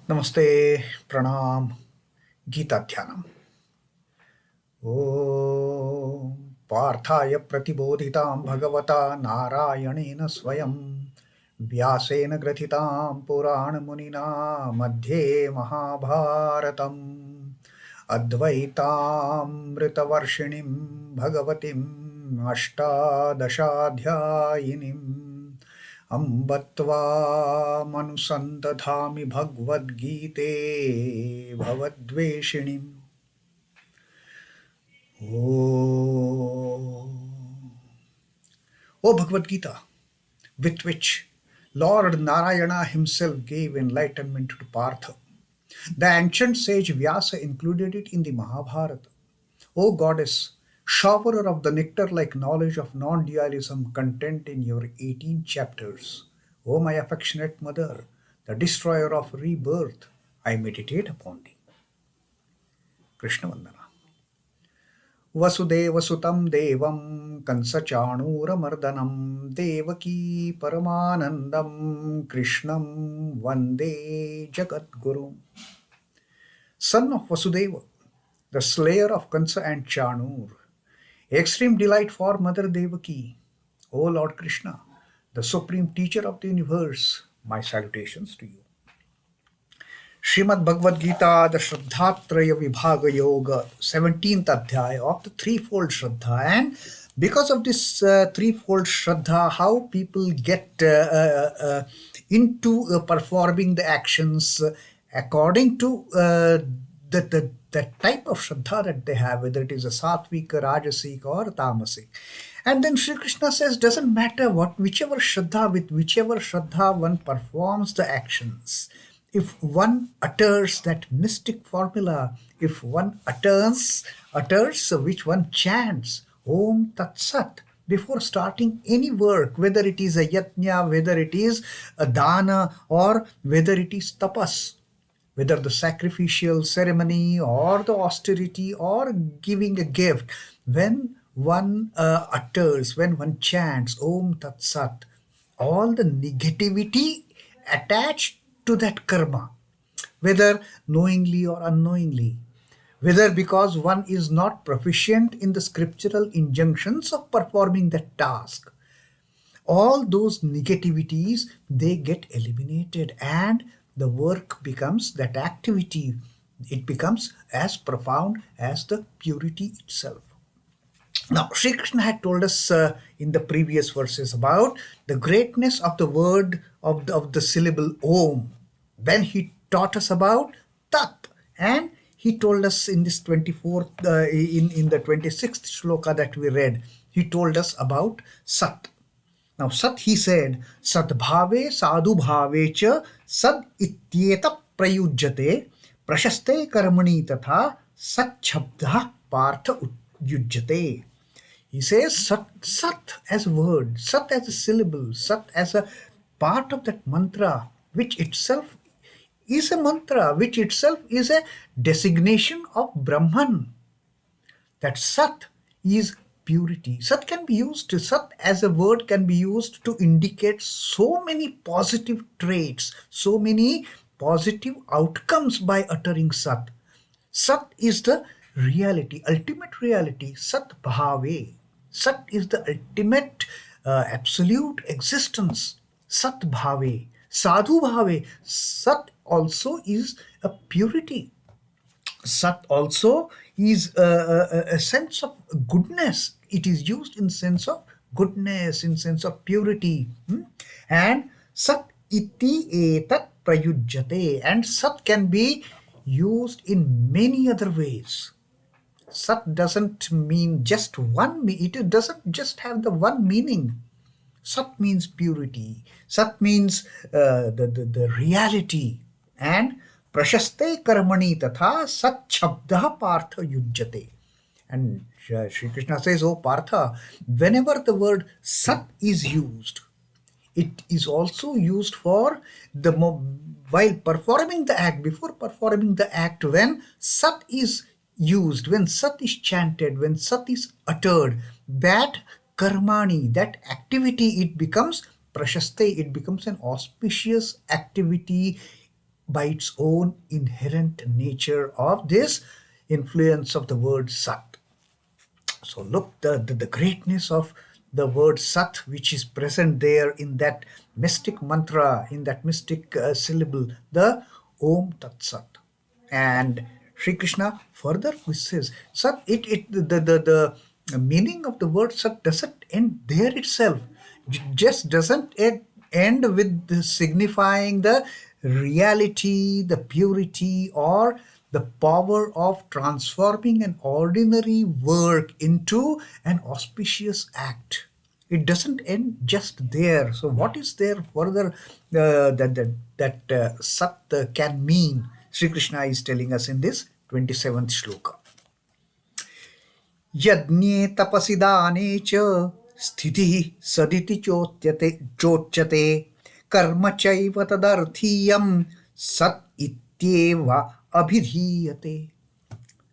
Namaste, Pranam, Gita Dhyanam. Om Parthaya Pratibodhitam Bhagavata Narayanena Swayam Vyasena Grathitam Purana Munina Madhye Mahabharatam Advaitam Ritavarshinim Bhagavatim Ashtadashadhyayinim Ambatva manusandadhami Bhagavad Gite Bhavadveshinim. Oh, Bhagavad Gita, with which Lord Narayana himself gave enlightenment to Partha. The ancient sage Vyasa included it in the Mahabharata. O goddess, showerer of the nectar-like knowledge of non-dualism content in your 18 chapters, O my affectionate mother, the destroyer of rebirth, I meditate upon thee. Krishna Vandana. Vasudevasutam devam kansachanuramardanam devaki paramanandam Krishnam vande jagadguru. Son of Vasudeva, the slayer of Kansa and Chanur, extreme delight for Mother Devaki, O Lord Krishna, the supreme teacher of the universe, my salutations to you. Srimad Bhagavad Gita, the Shraddhatraya Vibhaga Yoga, 17th Adhyaya of the Threefold Shraddha. And because of this Threefold Shraddha, how people get into performing the actions according to the type of Shraddha that they have, whether it is a Satvik, Rajasik or Tamasic. And then Sri Krishna says, doesn't matter with whichever Shraddha one performs the actions. If one utters that mystic formula, if one utters which one chants, Om Tat Sat, before starting any work, whether it is a yajña, whether it is a dāna, or whether it is tapas, whether the sacrificial ceremony or the austerity or giving a gift, when one utters, when one chants Om Tat Sat, all the negativity attached to that karma, whether knowingly or unknowingly, whether because one is not proficient in the scriptural injunctions of performing that task, all those negativities, they get eliminated and the work becomes, that activity, it becomes as profound as the purity itself. Now, Sri Krishna had told us in the previous verses about the greatness of the word of the syllable Om. Then he taught us about Tat, and he told us in this 24th, in the 26th Shloka that we read, he told us about Sat. Now, Sat, he said, Sadbhave sadhu bhave cha sadityeta prayujyate prashaste karmani tatha satchabda partha yujyate. He says Sat as a word, Sat as a syllable, Sat as a part of that mantra, which itself is a mantra, which itself is a designation of Brahman. That Sat is purity. Sat can be used, Sat as a word can be used to indicate so many positive traits, so many positive outcomes by uttering Sat. Sat is the reality, ultimate reality, Sat Bhave. Sat is the ultimate absolute existence. Sat Bhave. Sadhu Bhave. Sat also is a purity. Sat also is a sense of goodness. It is used in sense of goodness, in sense of purity. And Sat iti etat prayujyate. And Sat can be used in many other ways. Sat doesn't mean just one, it doesn't just have the one meaning. Sat means purity. Sat means the reality. And prashaste karmani tatha sat shabda partha yujyate. And Sri Krishna says, oh Partha, whenever the word Sat is used, it is also used for while performing the act, before performing the act, when Sat is used, when Sat is chanted, when Sat is uttered, that karmani, that activity, it becomes prashaste, it becomes an auspicious activity by its own inherent nature of this influence of the word Sat. So look, the greatness of the word Sat, which is present there in that mystic mantra, in that mystic syllable, the Om Tat Sat. And Sri Krishna further says, Sat, the meaning of the word Sat doesn't end there itself. Just doesn't end with signifying the reality, the purity, or the power of transforming an ordinary work into an auspicious act. It doesn't end just there. So, what is there further that Sat can mean? Sri Krishna is telling us in this 27th shloka. यज्ञे तपसि दाने च स्थितिः सदिति चोच्यते कर्म चैव तदर्थीयं सत् इत्येव अभिधीयते.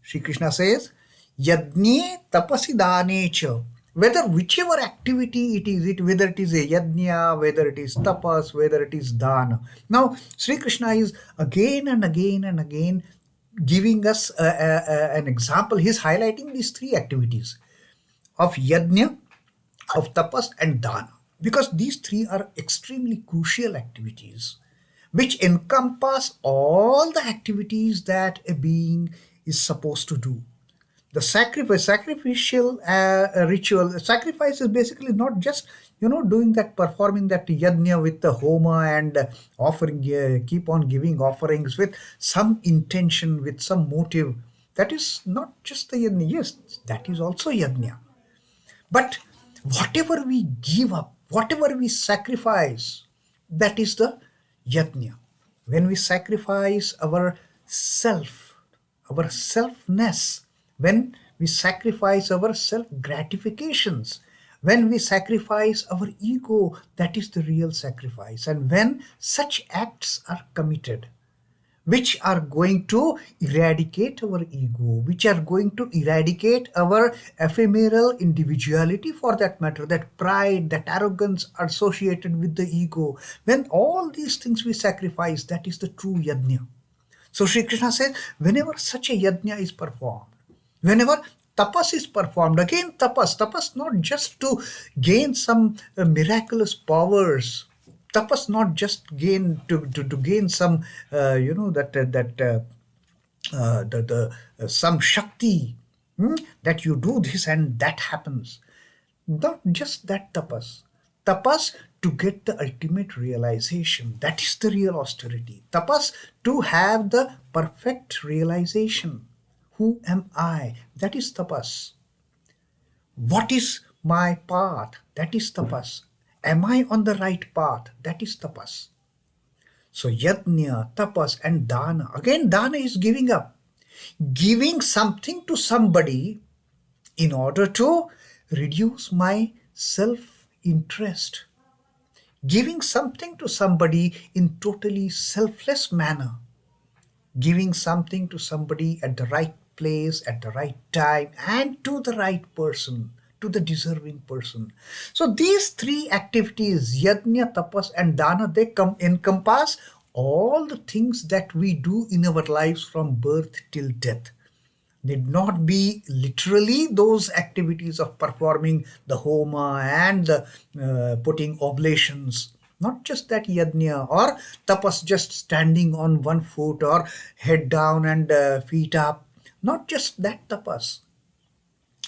Sri Krishna says, yajñe tapasi dāne cha. Whether whichever activity it is, whether it is a yajna, whether it is tapas, whether it is dana. Now, Sri Krishna is again and again and again giving us an example. He's highlighting these three activities of yajna, of tapas, and dana, because these three are extremely crucial activities which encompass all the activities that a being is supposed to do. The sacrificial ritual, sacrifice is basically not just doing that, performing that yajna with the homa and offering, keep on giving offerings with some intention, with some motive. That is not just the yajna. Yes, that is also yajna. But whatever we give up, whatever we sacrifice, that is the yajna. When we sacrifice our self, our selfness, when we sacrifice our self gratifications, when we sacrifice our ego, that is the real sacrifice. And when such acts are committed, which are going to eradicate our ego, which are going to eradicate our ephemeral individuality, for that matter, that pride, that arrogance associated with the ego, when all these things we sacrifice, that is the true yajna. So Sri Krishna says, whenever such a yajna is performed, whenever tapas is performed, again tapas not just to gain some miraculous powers, tapas not just gain to gain some some shakti, that you do this and that happens. Not just that tapas to get the ultimate realization. That is the real austerity. Tapas to have the perfect realization. Who am I? That is tapas. What is my path? That is tapas. Am I on the right path? That is tapas. So yajna, tapas, and dana. Again, dana is giving up. Giving something to somebody in order to reduce my self-interest. Giving something to somebody in totally selfless manner. Giving something to somebody at the right place, at the right time, and to the right person, to the deserving person. So these three activities, yajna, tapas, and dana, they encompass all the things that we do in our lives from birth till death. Need not be literally those activities of performing the homa and the putting oblations. Not just that yajna or tapas, just standing on one foot or head down and feet up. Not just that tapas.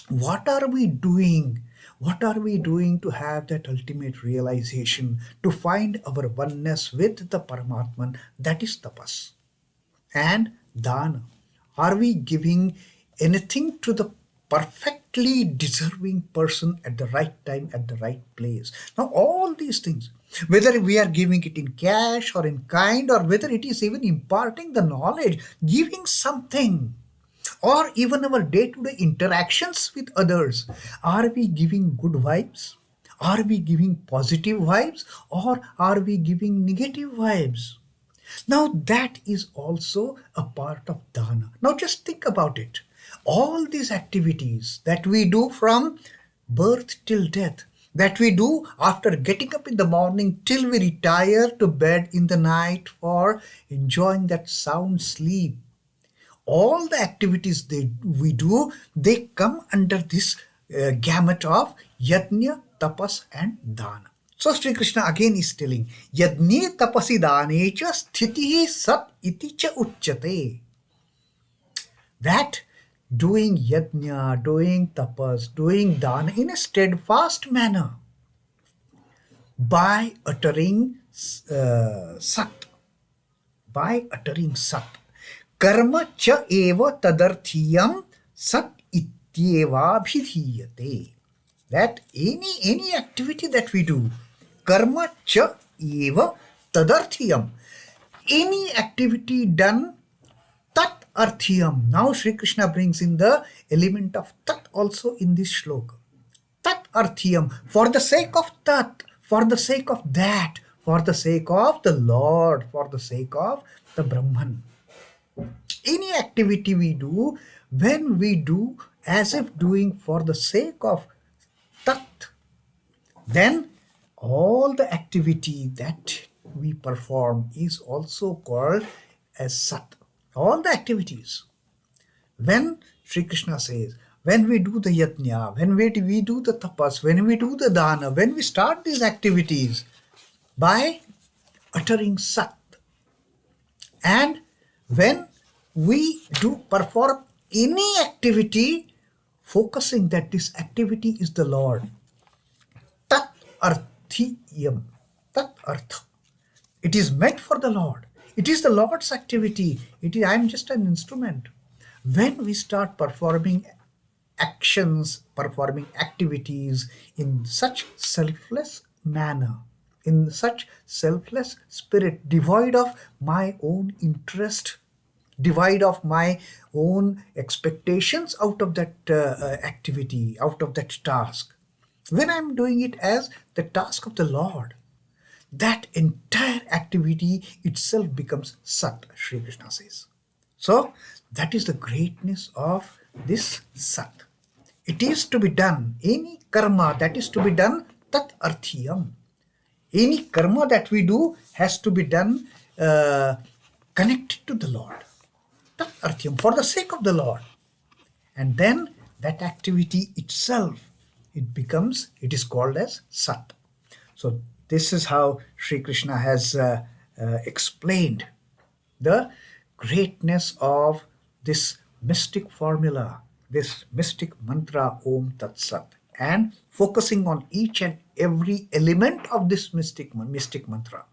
What are we doing? What are we doing to have that ultimate realization, to find our oneness with the Paramatman? That is tapas. And dana. Are we giving anything to the perfectly deserving person at the right time, at the right place? Now, all these things, whether we are giving it in cash or in kind, or whether it is even imparting the knowledge, giving something, or even our day-to-day interactions with others, are we giving good vibes? Are we giving positive vibes? Or are we giving negative vibes? Now that is also a part of dana. Now just think about it. All these activities that we do from birth till death, that we do after getting up in the morning till we retire to bed in the night for enjoying that sound sleep. All the activities we do, they come under this gamut of yajña, tapas and dāna. So Sri Krishna again is telling, yajñe tapasi dāne cha sthitiḥ sat iti cha uchyate. That doing yajña, doing tapas, doing dāna in a steadfast manner by uttering sat, karma cha eva tadarthīyaṃ sadityevābhidhīyate. That any activity that we do, karma cha eva tadarthīyaṃ, any activity done tadarthīyaṃ. Now Sri Krishna brings in the element of tat also in this shloka. Tadarthīyaṃ, for the sake of tat, for the sake of that, for the sake of the Lord, for the sake of the Brahman. Any activity we do, when we do as if doing for the sake of tat, then all the activity that we perform is also called as sat. All the activities. When Sri Krishna says, when we do the yajña, when we do the tapas, when we do the dāna, when we start these activities by uttering sat, and when we do perform any activity focusing that this activity is the Lord, tadarthīyaṃ, tat artha, it is meant for the Lord. It is the Lord's activity. I am just an instrument. When we start performing actions, performing activities in such selfless manner, in such selfless spirit, devoid of my own interest, devoid of my own expectations out of that activity, out of that task, when I am doing it as the task of the Lord, that entire activity itself becomes sat, Sri Krishna says. So that is the greatness of this sat. It is to be done, any karma that is to be done, tadarthīyaṃ. Any karma that we do has to be done connected to the Lord. Tadarthīyaṃ, for the sake of the Lord. And then that activity itself, it is called as sat. So this is how Sri Krishna has explained the greatness of this mystic formula, this mystic mantra, Om Tat Sat, and focusing on each and every element of this mystic mantra,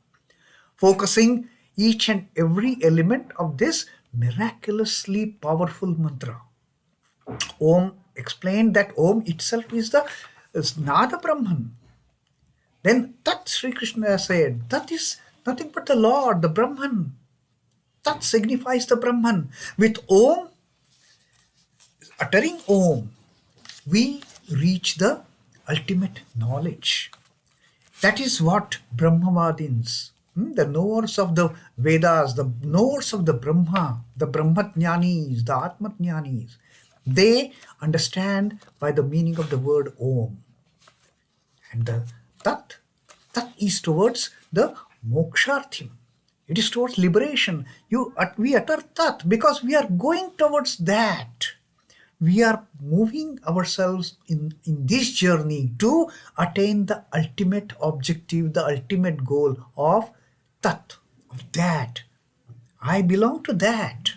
focusing each and every element of this miraculously powerful mantra. Om explained that Om itself is Nada Brahman. Then Tat, Sri Krishna said, that is nothing but the Lord, the Brahman. Tat signifies the Brahman. With Om, uttering Om, we reach the ultimate knowledge. That is what Brahmavadins, the knowers of the Vedas, the knowers of the Brahma, the Brahmatஞanis, the Atmatஞanis, they understand by the meaning of the word Om. And the Tat is towards the moksharthim. It is towards liberation. We utter Tat because we are going towards that. We are moving ourselves in this journey to attain the ultimate objective, the ultimate goal of Tat, of that. I belong to that.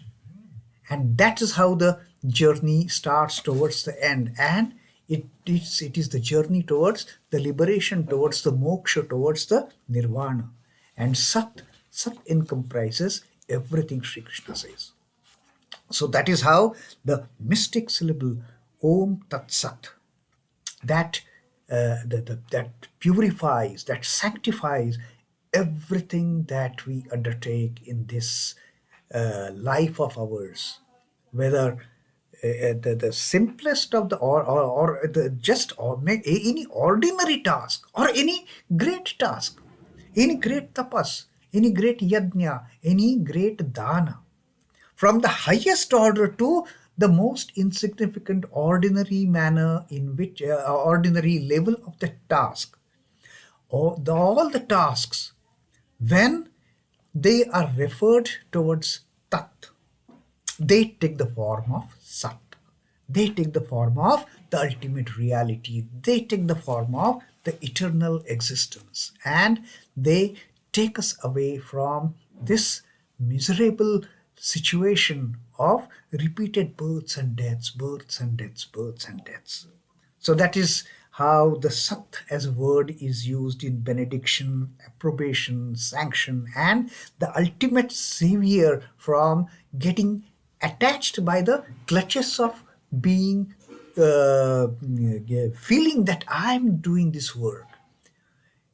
And that is how the journey starts towards the end. And it is the journey towards the liberation, towards the moksha, towards the nirvana. And Sat encompasses everything, Sri Krishna says. So that is how the mystic syllable Om Tat Sat, that purifies, that sanctifies everything that we undertake in this life of ours, whether the simplest of the or the just or any ordinary task or any great task, any great tapas, any great yajña, any great dāna, from the highest order to the most insignificant ordinary manner in which ordinary level of the task, or all the tasks, when they are referred towards tat, they take the form of sat. They take the form of the ultimate reality. They take the form of the eternal existence. And they take us away from this miserable situation of repeated births and deaths, births and deaths, births and deaths. So that is how the sat as a word is used in benediction, approbation, sanction, and the ultimate savior from getting attached by the clutches of being feeling that I'm doing this work,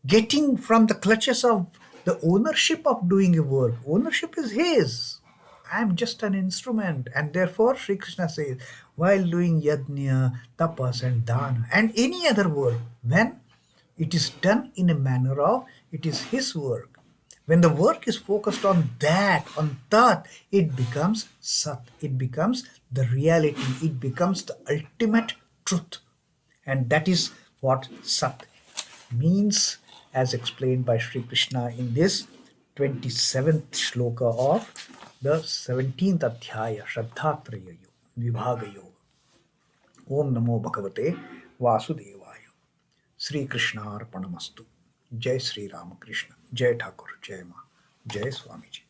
getting from the clutches of the ownership of doing a work. Ownership is his. I'm just an instrument. And therefore, Sri Krishna says, while doing yajñe, tapas, and dāna, and any other work, when it is done in a manner of it is his work, when the work is focused on that, on tat, it becomes sat, it becomes the reality, it becomes the ultimate truth. And that is what sat means, as explained by Sri Krishna in this 27th shloka of the 17th adhyaya, Shraddha Vibhagayo. Om Namo Bhagavate Vasudevaya. Sri Krishna Arpanamastu. Jai Sri Ramakrishna. Jai Thakur. Jai Ma. Jai Swamiji.